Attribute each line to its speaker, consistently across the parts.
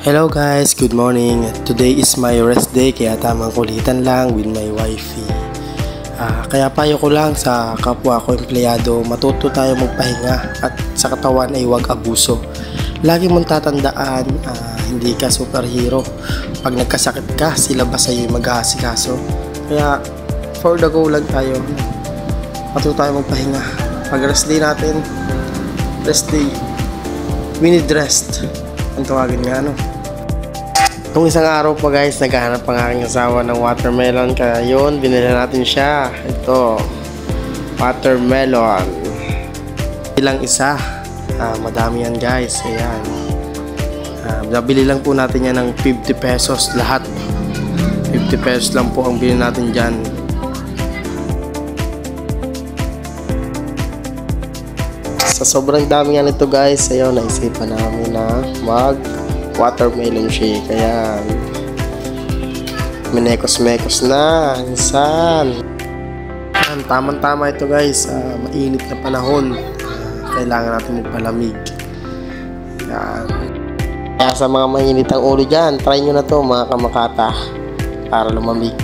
Speaker 1: Hello guys, good morning. Today is my rest day kaya tamang kulitan lang with my wifey. Kaya payo ko lang sa kapwa ko empleyado, matuto tayo magpahinga at sa katawan ay huwag abuso. Lagi mong tatandaan, hindi ka superhero. Pag nagkasakit ka, sila ba sa'yo mag-aasikaso? Kaya for the go lang tayo. Matuto tayo magpahinga. Pag rest day natin, rest day, we need rest. Ang tawagin nga Nung isang araw pa guys, naghahanap ang aking asawa ng watermelon. Kaya yun, binili natin siya. Ito, watermelon. Ilang isa. Madami yan guys. Ayan. Nabili lang po natin yan ng 50 pesos lahat. 50 pesos lang po ang bili natin dyan. Sa sobrang dami nga nito guys, ayaw, naisipan namin na watermelon shake. Kaya minekos-mekos na insan. Tamang-tama ito guys, mainit na panahon, kailangan natin magpalamig. Yan. Kaya sa mga mainit ang ulo dyan, try nyo na to mga kamakata para lumamig.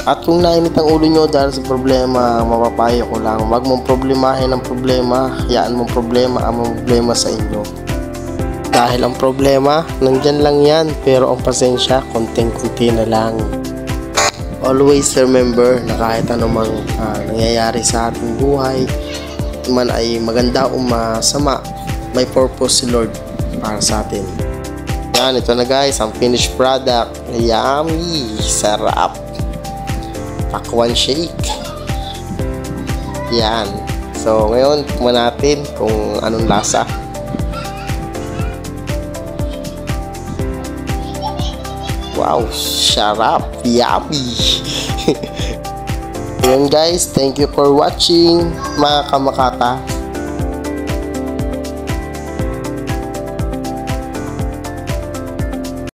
Speaker 1: At kung nainit ang ulo nyo dahil sa problema, mapapayo ko lang, wag mong problemahin ang problema, hayaan mong problema ang problema sa inyo. Dahil ang problema, nandyan lang yan, pero ang pasensya, konting-kunti na lang. Always remember na kahit anumang nangyayari sa ating buhay, man ay maganda o masama, may purpose si Lord para sa atin. Yan, ito na guys, ang finished product. Yummy! Sarap! Pakwan shake. Yan. So, ngayon, tikman natin kung anong lasa. Wow, sarap, yummy. Ayan guys, thank you for watching mga kamakata.